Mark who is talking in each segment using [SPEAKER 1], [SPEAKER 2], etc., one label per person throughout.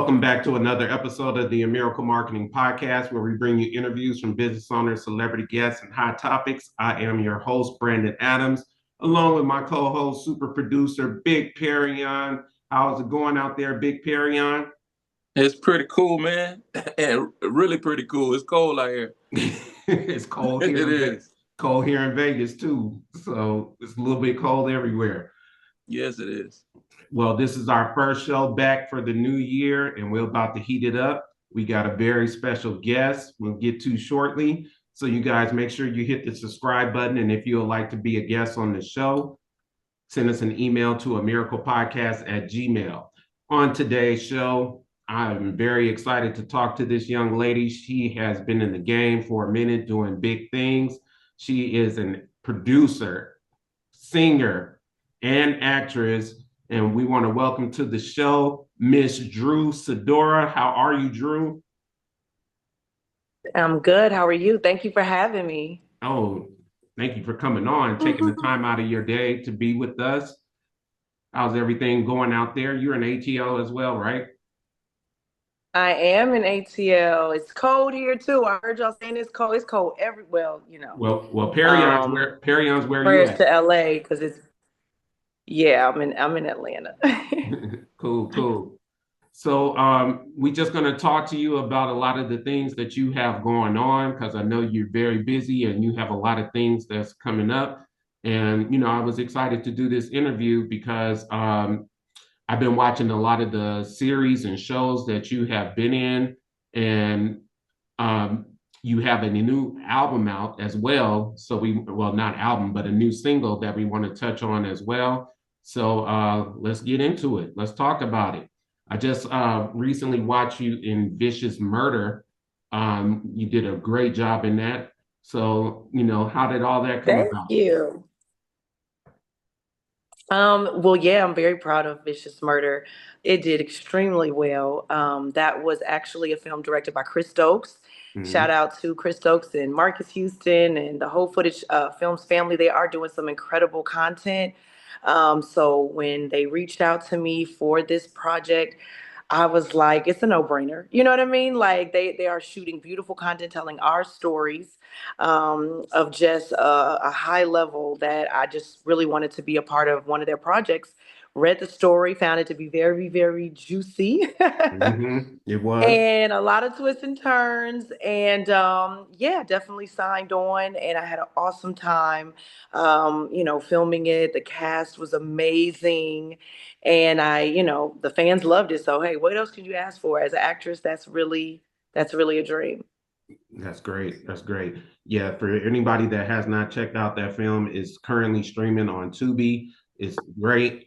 [SPEAKER 1] Welcome back to another episode of the Miracle Marketing Podcast, where we bring you interviews from business owners, celebrity guests, and hot topics. I am your host, Brandon Adams, along with my co-host, super producer, Big Perion. How's it going out there, Big Perion?
[SPEAKER 2] It's pretty cool, man, and really pretty cool. It's cold out here.
[SPEAKER 1] It's cold
[SPEAKER 2] It
[SPEAKER 1] here
[SPEAKER 2] is.
[SPEAKER 1] cold here in Vegas too, so it's a little bit cold everywhere.
[SPEAKER 2] Yes, it is.
[SPEAKER 1] Well, this is our first show back for the new year, and we're about to heat it up. We got a very special guest we'll get to shortly. So, you guys make sure you hit the subscribe button. And if you would like to be a guest on the show, send us an email to amiraclepodcast@gmail. On today's show, I'm very excited to talk to this young lady. She has been in the game for a minute doing big things. She is a producer, singer, and actress. And we want to welcome to the show Miss Drew Sidora. How are you, Drew?
[SPEAKER 3] I'm good. How are you? Thank you for having me.
[SPEAKER 1] Oh, thank you for coming on, taking the time out of your day to be with us. How's everything going out there? You're in ATL as well, right?
[SPEAKER 3] I am in ATL. It's cold here too. I heard y'all saying it's cold. It's cold everywhere,
[SPEAKER 1] Well, Perion's where you
[SPEAKER 3] Prayers
[SPEAKER 1] at?
[SPEAKER 3] to LA because I'm in Atlanta.
[SPEAKER 1] Cool. So we're just going to talk to you about a lot of the things that you have going on, because I know you're very busy and you have a lot of things that's coming up. And, I was excited to do this interview because I've been watching a lot of the series and shows that you have been in, and you have a new album out as well. So not album, but a new single that we want to touch on as well. So let's get into it. Let's talk about it. I just recently watched you in Vicious Murder. You did a great job in that. So, how did all that come
[SPEAKER 3] Thank
[SPEAKER 1] about?
[SPEAKER 3] you. Well, yeah, I'm very proud of Vicious Murder. It did extremely well. That was actually a film directed by Chris Stokes. Shout
[SPEAKER 1] Mhm.
[SPEAKER 3] out to Chris Stokes and Marques Houston and the whole Footage Films family. They are doing some incredible content. So when they reached out to me for this project, I was like, it's a no-brainer. You know what I mean? Like they are shooting beautiful content, telling our stories of just a high level that I just really wanted to be a part of one of their projects. Read the story, found it to be very, very juicy.
[SPEAKER 1] It was.
[SPEAKER 3] And a lot of twists and turns, and yeah, definitely signed on, and I had an awesome time filming it. The cast was amazing, and the fans loved it. So hey, what else can you ask for as an actress? That's really a dream.
[SPEAKER 1] That's great. That's great. Yeah, for anybody that has not checked out that film, it's currently streaming on Tubi. It's great.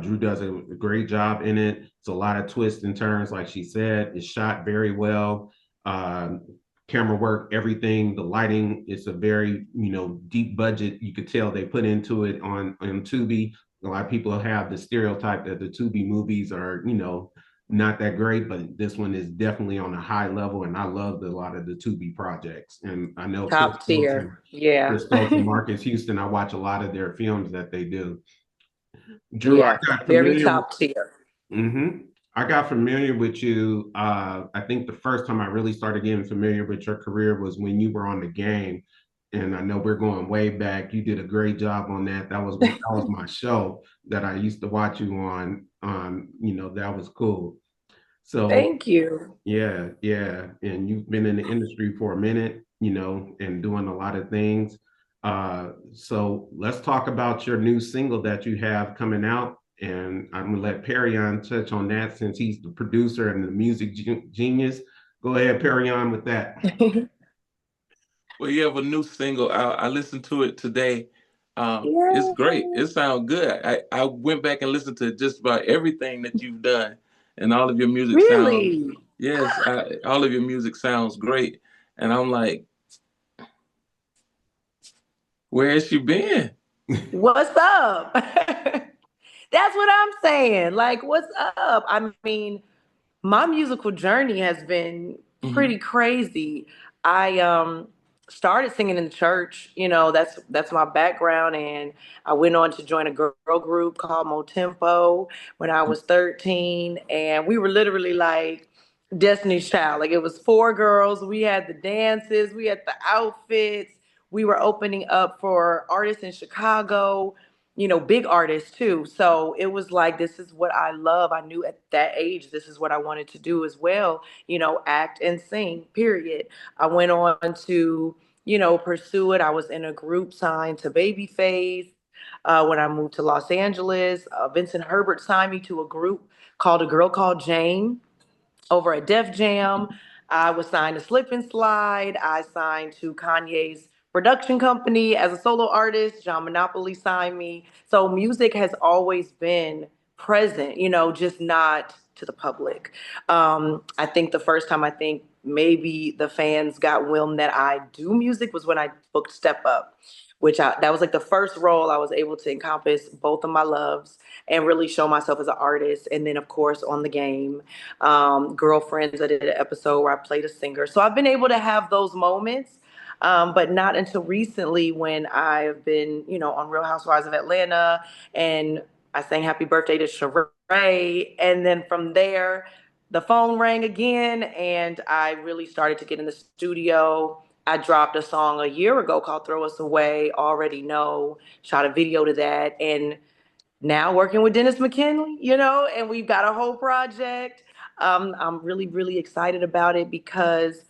[SPEAKER 1] Drew does a great job in it. It's a lot of twists and turns, like she said. It's shot very well. Um, Camera work, everything. The lighting. It's a very deep budget. You could tell they put into it on Tubi. A lot of people have the stereotype that the Tubi movies are not that great, but this one is definitely on a high level, and I loved a lot of the Tubi projects. And I know
[SPEAKER 3] Top tier. Yeah.
[SPEAKER 1] Chris Stokes and Marques Houston. I watch a lot of their films that they do. Drew, I
[SPEAKER 3] Yes,
[SPEAKER 1] got
[SPEAKER 3] very
[SPEAKER 1] familiar.
[SPEAKER 3] top tier.
[SPEAKER 1] hmm I got familiar with you. I think the first time I really started getting familiar with your career was when you were on The Game, and I know we're going way back. You did a great job on that. That was my show that I used to watch you on. That was cool. So
[SPEAKER 3] Thank you.
[SPEAKER 1] yeah. And you've been in the industry for a minute, and doing a lot of things. So let's talk about your new single that you have coming out. And I'm gonna let Perion touch on that since he's the producer and the music genius. Go ahead, Perion, with that.
[SPEAKER 2] Well, you have a new single. I listened to it today. It's great.
[SPEAKER 3] Yeah.
[SPEAKER 2] It sounds good. I went back and listened to just about everything that you've done, and all of your music sounds.
[SPEAKER 3] Really?
[SPEAKER 2] Yes, all of your music sounds great. And I'm like, where has she been?
[SPEAKER 3] What's up? That's what I'm saying. Like, what's up? I mean, my musical journey has been
[SPEAKER 2] Mhm.
[SPEAKER 3] pretty crazy. I started singing in the church. You know, that's my background, and I went on to join a girl group called Motempo when I was 13, and we were literally like Destiny's Child. Like, it was four girls. We had the dances, we had the outfits. We were opening up for artists in Chicago, you know, big artists too. So it was like, this is what I love. I knew at that age, this is what I wanted to do as well, you know, act and sing, period. I went on to, you know, pursue it. I was in a group signed to Babyface. When I moved to Los Angeles, Vincent Herbert signed me to a group called A Girl Called Jane over at Def Jam. I was signed to Slip and Slide. I signed to Kanye's production company as a solo artist. John Monopoly signed me. So music has always been present, you know, just not to the public. I think the first time I think maybe the fans got wind that I do music was when I booked Step Up, that was like the first role I was able to encompass both of my loves and really show myself as an artist. And then, of course, on the game, Girlfriends, I did an episode where I played a singer. So I've been able to have those moments, but not until recently when I've been, you know, on Real Housewives of Atlanta, and I sang Happy Birthday to Sheree. And then from there, the phone rang again, and I really started to get in the studio. I dropped a song a year ago called Throw Us Away, Already Know, shot a video to that. And now working with Dennis McKinley, you know, and we've got a whole project. I'm really, really excited about it because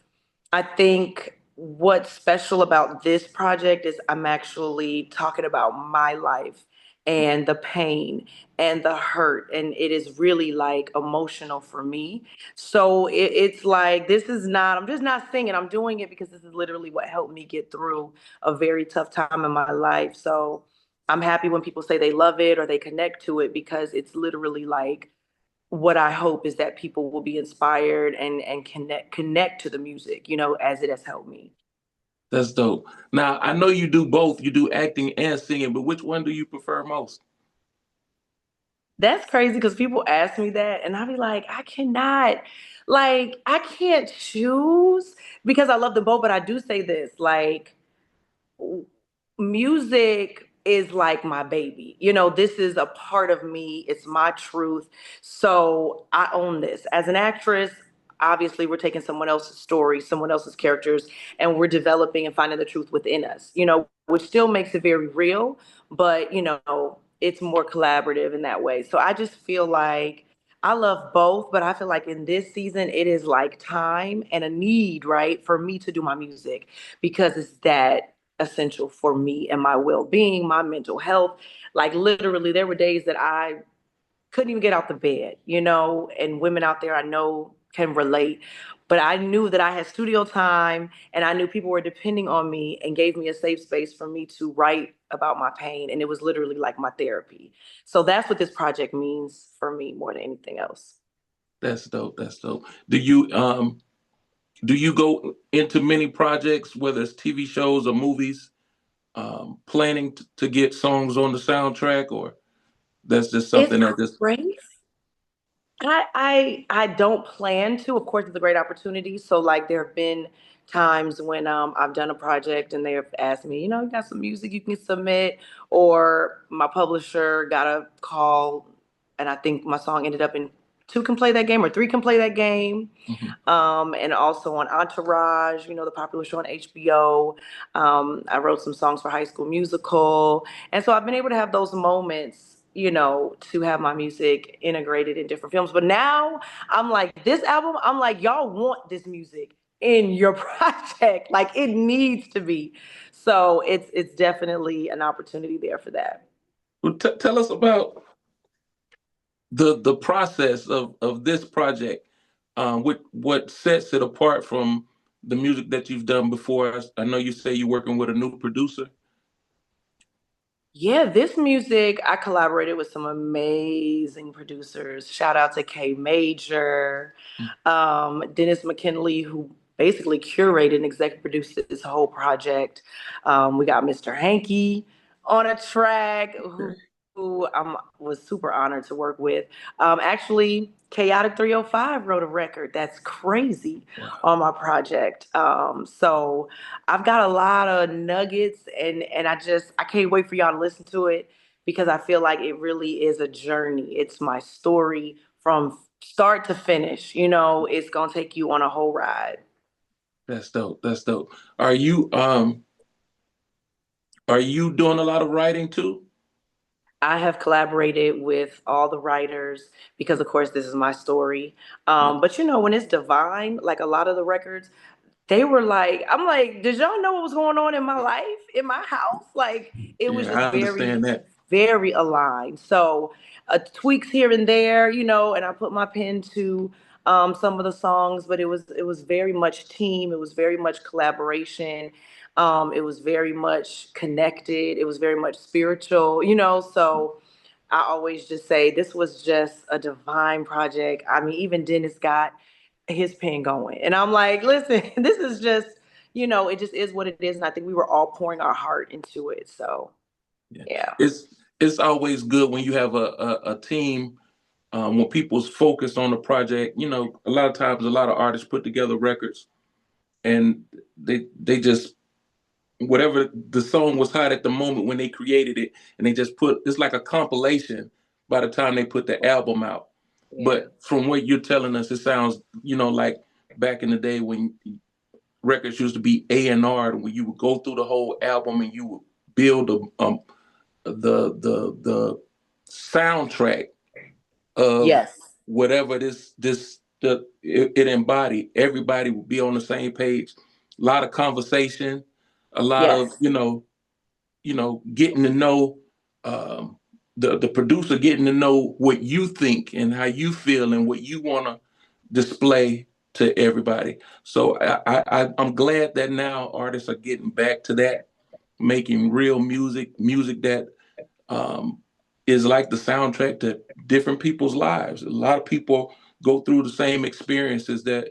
[SPEAKER 3] I think what's special about this project is I'm actually talking about my life and the pain and the hurt. And it is really like emotional for me. So it's like, I'm just not singing. I'm doing it because this is literally what helped me get through a very tough time in my life. So I'm happy when people say they love it or they connect to it, because it's literally like, what I hope is that people will be inspired and connect to the music, you know, as it has helped me.
[SPEAKER 2] That's dope. Now, I know you do both. You do acting and singing, but which one do you prefer most?
[SPEAKER 3] That's crazy because people ask me that, and I'll be like, I can't choose because I love them both. But I do say this, like, music is like my baby. You know, this is a part of me. It's my truth. So I own this. As an actress, obviously we're taking someone else's story, someone else's characters, and we're developing and finding the truth within us, you know, which still makes it very real, but you know, it's more collaborative in that way. So I just feel like I love both, but I feel like in this season, it is like time and a need, right, for me to do my music because it's that essential for me and my well-being, my mental health. Like, literally, there were days that I couldn't even get out the bed, you know, and women out there I know can relate. But I knew that I had studio time, and I knew people were depending on me and gave me a safe space for me to write about my pain. And it was literally like my therapy. So that's what this project means for me more than anything else.
[SPEAKER 2] That's dope. That's dope. Do you go into many projects, whether it's TV shows or movies, planning to get songs on the soundtrack, or that's just
[SPEAKER 3] It's
[SPEAKER 2] something that just
[SPEAKER 3] great. I don't plan to. Of course, it's a great opportunity. So like, there have been times when I've done a project and they have asked me, you know, you got some music you can submit, or my publisher got a call and I think my song ended up in Two Can Play That Game or Three Can Play That Game.
[SPEAKER 2] Mhm.
[SPEAKER 3] And also on Entourage, you know, the popular show on HBO. I wrote some songs for High School Musical. And so I've been able to have those moments, you know, to have my music integrated in different films. But now I'm like, this album, I'm like, y'all want this music in your project. Like, it needs to be. So it's definitely an opportunity there for that.
[SPEAKER 2] Well, tell us about the process of this project. What sets it apart from the music that you've done before? I know you say you're working with a new producer.
[SPEAKER 3] Yeah, this music, I collaborated with some amazing producers. Shout out to K Major, Dennis McKinley, who basically curated and executive produced this whole project. We got Mr. Hanky on a track, who
[SPEAKER 2] Okay.
[SPEAKER 3] who I was super honored to work with. Actually, Chaotic 305 wrote a record that's crazy on my project. So I've got a lot of nuggets, and I can't wait for y'all to listen to it because I feel like it really is a journey. It's my story from start to finish. It's gonna take you on a whole ride.
[SPEAKER 2] That's dope. That's dope. Are you doing a lot of writing too?
[SPEAKER 3] I have collaborated with all the writers because, of course, this is my story.
[SPEAKER 2] Yeah.
[SPEAKER 3] But when it's divine, like a lot of the records, they were like, I'm like, did y'all know what was going on in my life, in my house? Like, it was
[SPEAKER 2] Yeah,
[SPEAKER 3] just
[SPEAKER 2] I understand
[SPEAKER 3] very,
[SPEAKER 2] that.
[SPEAKER 3] very aligned. So, tweaks here and there, and I put my pen to some of the songs, but it was very much team. It was very much collaboration. It was very much connected. It was very much spiritual. So I always just say this was just a divine project. I mean, even Dennis got his pen going. And I'm like, listen, this is just, it just is what it is. And I think we were all pouring our heart into it. So,
[SPEAKER 2] Yeah.
[SPEAKER 3] yeah.
[SPEAKER 2] It's always good when you have a team, when people's focused on the project. A lot of times a lot of artists put together records and they just whatever the song was hot at the moment when they created it, and they just put it's like a compilation by the time they put the album out.
[SPEAKER 3] Yeah.
[SPEAKER 2] But from what you're telling us, it sounds like back in the day when records used to be A&R, when you would go through the whole album and you would build the soundtrack of
[SPEAKER 3] Yes.
[SPEAKER 2] whatever it embodied. Everybody would be on the same page. A lot of conversation, a lot
[SPEAKER 3] Yes.
[SPEAKER 2] of getting to know the producer, getting to know what you think and how you feel and what you want to display to everybody. So I'm glad that now artists are getting back to that, making real music that um, is like the soundtrack to different people's lives. A lot of people go through the same experiences that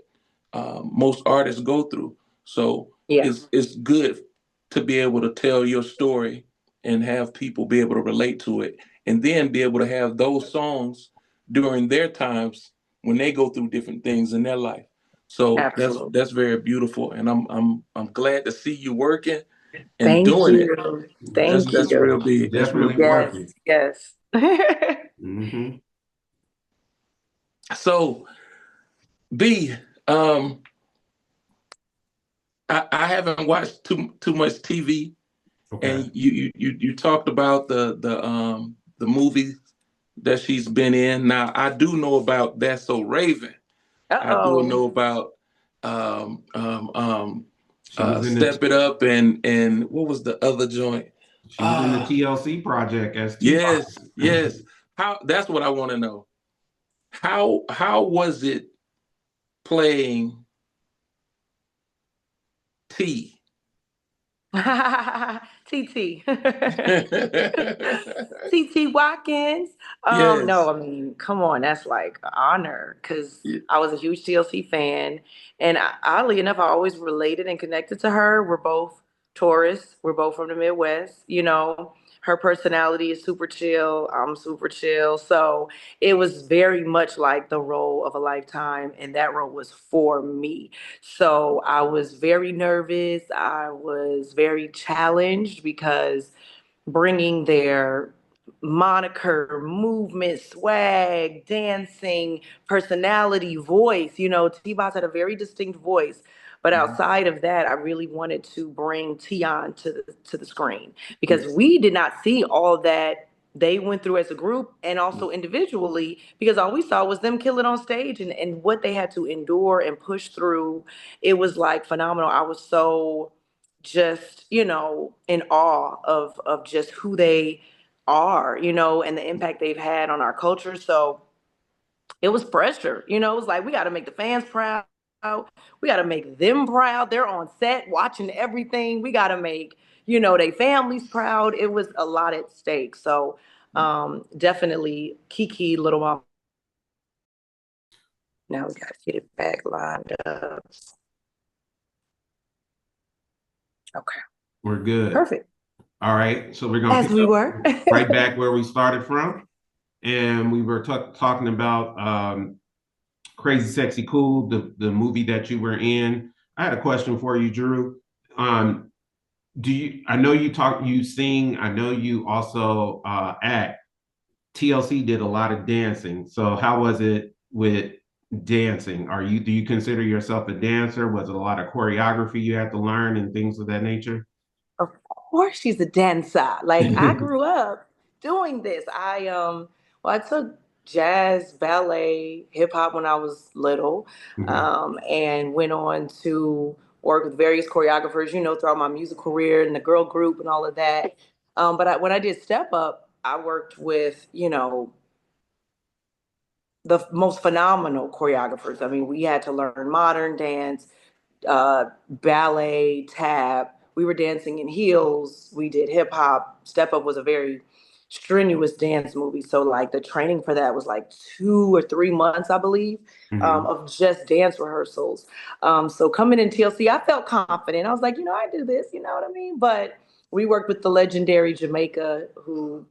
[SPEAKER 2] most artists go through. So
[SPEAKER 3] Yeah.
[SPEAKER 2] it's good to be able to tell your story and have people be able to relate to it, and then be able to have those songs during their times when they go through different things in their life. So
[SPEAKER 3] Absolutely.
[SPEAKER 2] that's very beautiful, and I'm glad to see you working and
[SPEAKER 3] Thank
[SPEAKER 2] doing it.
[SPEAKER 3] you.
[SPEAKER 2] That's
[SPEAKER 3] Thank
[SPEAKER 2] that's
[SPEAKER 3] you.
[SPEAKER 2] real big. That's real
[SPEAKER 1] Definitely
[SPEAKER 2] big.
[SPEAKER 3] Yes.
[SPEAKER 1] working.
[SPEAKER 3] Yes.
[SPEAKER 1] Hmm.
[SPEAKER 2] So B, um, I haven't watched too much TV,
[SPEAKER 1] Okay.
[SPEAKER 2] and you talked about the movie that she's been in. Now I do know about That's So Raven. I do
[SPEAKER 3] Uh-oh.
[SPEAKER 2] know about um, um, um,
[SPEAKER 1] She was in the
[SPEAKER 2] Step It Up and what was the other joint?
[SPEAKER 1] she was in the
[SPEAKER 2] Ah,
[SPEAKER 1] TLC project as
[SPEAKER 2] yes,
[SPEAKER 1] T-Boz.
[SPEAKER 2] yes. How that's what I want to know. How was it playing T?
[SPEAKER 3] TT. TT Watkins. No,
[SPEAKER 2] Yes.
[SPEAKER 3] I mean, come on, that's like an honor because I was a huge TLC fan, and oddly enough, I always related and connected to her. We're both tourists. We're both from the Midwest. Her personality is super chill. I'm super chill. So it was very much like the role of a lifetime, and that role was for me. So I was very nervous. I was very challenged because bringing their moniker, movement, swag, dancing, personality, voice. T-Boz had a very distinct voice. But outside of that, I really wanted to bring Tion to the screen because
[SPEAKER 2] Yes.
[SPEAKER 3] we did not see all that they went through as a group and also individually because all we saw was them kill it on stage and what they had to endure and push through. It was like phenomenal. I was so just in awe of just who they are, and the impact they've had on our culture. So it was pressure. It was like we got to make the fans proud, we got to make them proud. They're on set watching everything. We got to make their families proud. It was a lot at stake. So definitely Kiki, Little Mom. Now we got to get it back lined up. Okay.
[SPEAKER 1] We're good.
[SPEAKER 3] Perfect.
[SPEAKER 1] All right, so we're gonna
[SPEAKER 3] As
[SPEAKER 1] pick
[SPEAKER 3] we
[SPEAKER 1] up
[SPEAKER 3] were.
[SPEAKER 1] right back where we started from, and we were talking about Crazy Sexy Cool, the movie that you were in. I had a question for you, Drew. Um, do you? I know you talk, you sing. I know you also act. TLC did a lot of dancing. So how was it with dancing? Do you consider yourself a dancer? Was it a lot of choreography you had to learn and things of that nature?
[SPEAKER 3] Of course she's a dancer. Like I grew up doing this. I took jazz, ballet, hip hop when I was little,
[SPEAKER 1] Mhm.
[SPEAKER 3] and went on to work with various choreographers, throughout my music career and the girl group and all of that. When I did Step Up, I worked with, the most phenomenal choreographers. I mean, we had to learn modern dance, ballet, tap. We were dancing in heels. We did hip hop. Step Up was a very strenuous dance movie. So like the training for that was like 2 or 3 months, I believe,
[SPEAKER 1] Mhm.
[SPEAKER 3] of just dance rehearsals. So coming in TLC, I felt confident. I was like, I do this, you know what I mean? But we worked with the legendary Jamaica, who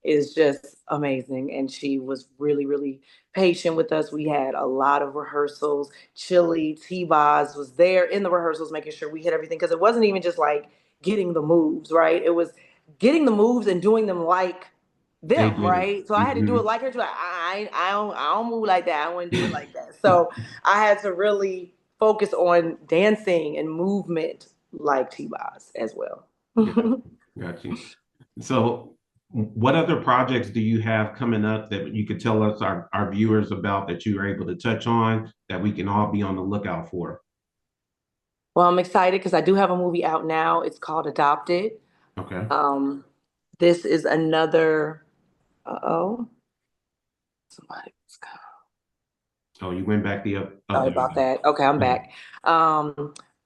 [SPEAKER 3] is just amazing. And she was really, really patient with us. We had a lot of rehearsals. Chili, T-Boz was there in the rehearsals, making sure we hit everything. Because it wasn't even just like getting the moves, right? It was getting the moves and doing them like
[SPEAKER 1] They
[SPEAKER 3] them,
[SPEAKER 1] did it.
[SPEAKER 3] right? So I had to do it
[SPEAKER 1] Mhm.
[SPEAKER 3] like her. She's like, I don't move like that. I want to do it like that. So I had to really focus on dancing and movement like T-Boz as well.
[SPEAKER 1] Got got you. So, what other projects do you have coming up that you could tell us, our viewers, about that you are able to touch on that we can all be on the lookout for?
[SPEAKER 3] Well, I'm excited because I do have a movie out now. It's called Adopted.
[SPEAKER 1] Okay.
[SPEAKER 3] Um, this is another. Uh-oh. Somebody's coming.
[SPEAKER 1] Oh, you went back the
[SPEAKER 3] Sorry
[SPEAKER 1] other.
[SPEAKER 3] about that. Okay, I'm
[SPEAKER 1] Okay.
[SPEAKER 3] back.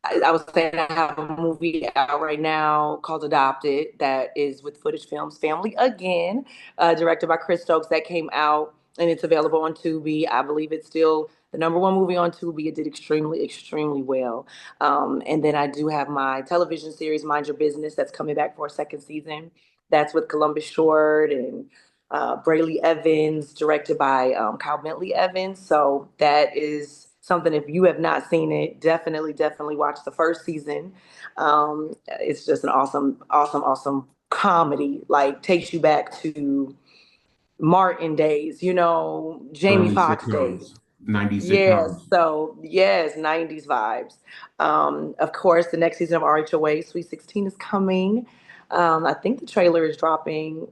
[SPEAKER 3] I was saying I have a movie out right now called Adopted that is with Footage Films Family again, directed by Chris Stokes. That came out and it's available on Tubi. I believe it's still the number one movie on Tubi. It did extremely, extremely well. And then I do have my television series, Mind Your Business, that's coming back for a second season. That's with Columbus Short and Brely Evans, directed by Kyle Bentley Evans. So that is something, if you have not seen it, definitely, definitely watch the first season. It's just an awesome, awesome, awesome comedy. Like takes you back to Martin days, Jamie
[SPEAKER 1] Early
[SPEAKER 3] Foxx days.
[SPEAKER 1] sitcoms, 90s
[SPEAKER 3] Yes,
[SPEAKER 1] sitcoms.
[SPEAKER 3] so yes, 90s vibes. Of course, the next season of RHOA, Sweet 16 is coming. I think the trailer is dropping,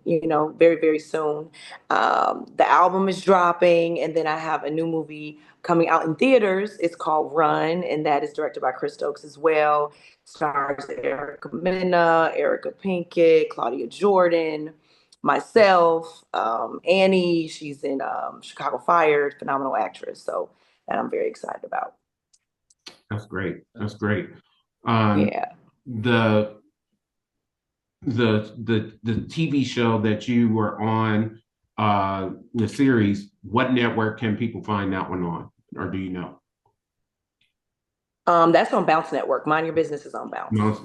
[SPEAKER 3] very, very soon. The album is dropping, and then I have a new movie coming out in theaters. It's called Run, and that is directed by Chris Stokes as well. Stars Erica Mena, Erica Pinkett, Claudia Jordan, myself, Annie. She's in Chicago Fire, phenomenal actress. So that I'm very excited about.
[SPEAKER 1] That's great. That's great. Um,
[SPEAKER 3] Yeah.
[SPEAKER 1] the the TV show that you were on, the series, what network can people find that one on, or do you know?
[SPEAKER 3] That's on Bounce Network. Mind Your Business is on Bounce.
[SPEAKER 1] Bounce,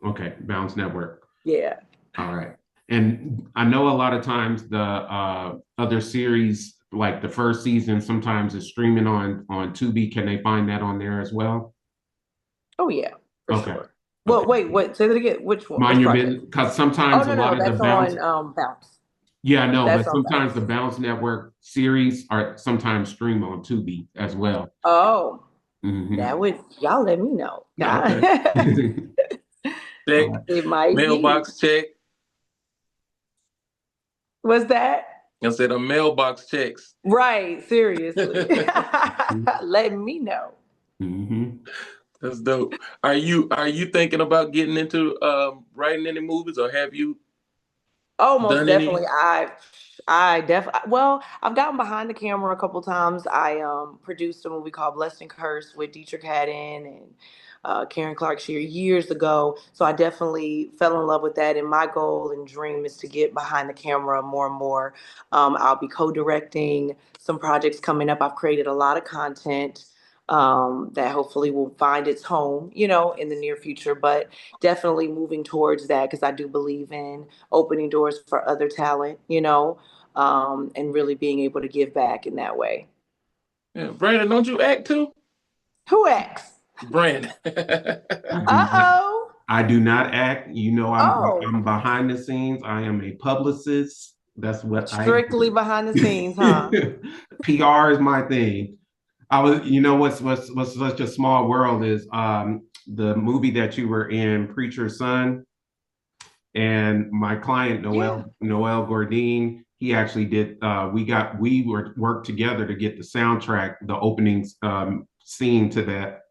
[SPEAKER 1] okay, Bounce Network.
[SPEAKER 3] Yeah.
[SPEAKER 1] All right. And I know a lot of times the other series, like the first season, sometimes is streaming on Tubi. Can they find that on there as well?
[SPEAKER 3] Oh yeah, for
[SPEAKER 1] Okay.
[SPEAKER 3] sure. Well,
[SPEAKER 1] Okay.
[SPEAKER 3] wait, what? Say that again. Which one?
[SPEAKER 1] Mind
[SPEAKER 3] Which
[SPEAKER 1] your
[SPEAKER 3] project?
[SPEAKER 1] business, because
[SPEAKER 3] Oh
[SPEAKER 1] sometimes a
[SPEAKER 3] no,
[SPEAKER 1] lot
[SPEAKER 3] no,
[SPEAKER 1] of the
[SPEAKER 3] that's
[SPEAKER 1] Bounce,
[SPEAKER 3] on Bounce.
[SPEAKER 1] yeah, I know,
[SPEAKER 3] That's
[SPEAKER 1] but
[SPEAKER 3] on
[SPEAKER 1] sometimes the
[SPEAKER 3] Bounce.
[SPEAKER 1] Bounce Network series are sometimes stream on Tubi as well.
[SPEAKER 3] Oh, that
[SPEAKER 1] Hmm.
[SPEAKER 3] would y'all let me know.
[SPEAKER 1] Okay.
[SPEAKER 2] Check,
[SPEAKER 1] All
[SPEAKER 3] It might be.
[SPEAKER 2] mailbox check.
[SPEAKER 3] Was that?
[SPEAKER 2] I said a mailbox checks.
[SPEAKER 3] Right, seriously.
[SPEAKER 1] right.
[SPEAKER 3] Let me know.
[SPEAKER 1] Hmm.
[SPEAKER 2] That's dope. Are you thinking about getting into writing any movies, or have you
[SPEAKER 3] Oh, most
[SPEAKER 2] done any?
[SPEAKER 3] definitely. I definitely. Well, I've gotten behind the camera a couple times. I produced a movie called Blessed and Cursed with Dietrich Haddon and Karen Clark Shear years ago. So I definitely fell in love with that. And my goal and dream is to get behind the camera more and more. I'll be co-directing some projects coming up. I've created a lot of content. that hopefully will find its home, you know, in the near future. But definitely moving towards that because I do believe in opening doors for other talent, you know, and really being able to give back in that way.
[SPEAKER 2] Yeah, Brandon, don't you act too?
[SPEAKER 3] Who acts?
[SPEAKER 2] Brandon.
[SPEAKER 1] I do not,
[SPEAKER 3] Uh-oh.
[SPEAKER 1] I do not act. You know,
[SPEAKER 3] Oh,
[SPEAKER 1] I'm behind the scenes. I am a publicist. That's what I
[SPEAKER 3] strictly behind the scenes, huh?
[SPEAKER 1] do. PR is my thing. I was, you know, what's such a small world is the movie that you were in, Preacher's Son, and my client
[SPEAKER 3] Yeah.
[SPEAKER 1] Noel Gordine. He actually did. We were worked together to get the soundtrack, the opening scene to that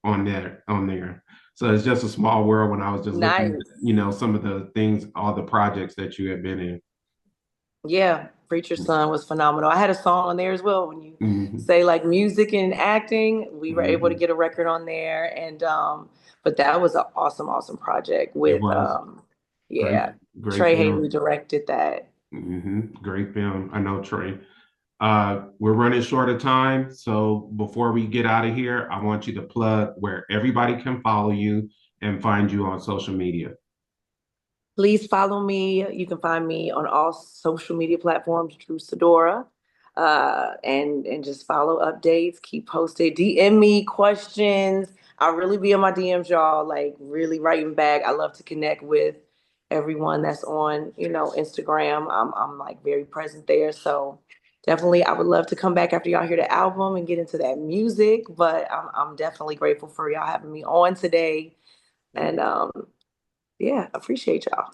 [SPEAKER 1] on there. So it's just a small world when I was just looking
[SPEAKER 3] Nice.
[SPEAKER 1] at, you know, some of the things, all the projects that you have been in.
[SPEAKER 3] Yeah, Preacher's Son was phenomenal. I had a song on there as well. When you
[SPEAKER 1] Mhm.
[SPEAKER 3] say like music and acting, we were able to
[SPEAKER 1] Mhm.
[SPEAKER 3] get a record on there. And but that was an awesome, awesome project
[SPEAKER 1] It
[SPEAKER 3] with
[SPEAKER 1] was great,
[SPEAKER 3] yeah,
[SPEAKER 1] great
[SPEAKER 3] Trey Haley
[SPEAKER 1] film.
[SPEAKER 3] directed that.
[SPEAKER 1] Great film. I know Trey. We're running short of time, so before we get out of here, I want you to plug where everybody can follow you and find you on social media.
[SPEAKER 3] Please follow me. You can find me on all social media platforms, Drew Sidora. And just follow updates, keep posted, DM me questions. I'll really be in my DMs, y'all, like really writing back. I love to connect with everyone that's on, you know, Instagram. I'm like very present there. So definitely I would love to come back after y'all hear the album and get into that music. But I'm definitely grateful for y'all having me on today. And yeah, appreciate y'all.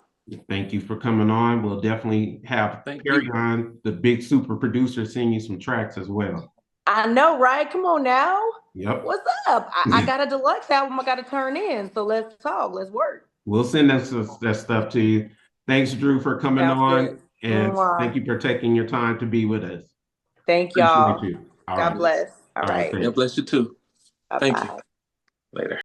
[SPEAKER 1] Thank you for coming on. We'll definitely have
[SPEAKER 2] Thank
[SPEAKER 1] Perry
[SPEAKER 2] you.
[SPEAKER 1] on, the big super producer, sing you some tracks as well.
[SPEAKER 3] I know, right? Come on now.
[SPEAKER 1] Yep.
[SPEAKER 3] What's up? I got a deluxe album I got to turn in. So let's talk. Let's work.
[SPEAKER 1] We'll send that stuff to you. Thanks, Drew, for coming
[SPEAKER 3] Sounds good.
[SPEAKER 1] on, and thank
[SPEAKER 3] Mwah.
[SPEAKER 1] you for taking your time to be with us.
[SPEAKER 3] Thank
[SPEAKER 1] Appreciate
[SPEAKER 3] y'all.
[SPEAKER 1] you. All
[SPEAKER 3] God
[SPEAKER 1] right.
[SPEAKER 3] bless. All
[SPEAKER 1] All right.
[SPEAKER 3] right.
[SPEAKER 2] God
[SPEAKER 1] Thanks.
[SPEAKER 2] bless you too.
[SPEAKER 3] Bye
[SPEAKER 2] Thank you.
[SPEAKER 3] bye.
[SPEAKER 2] Later.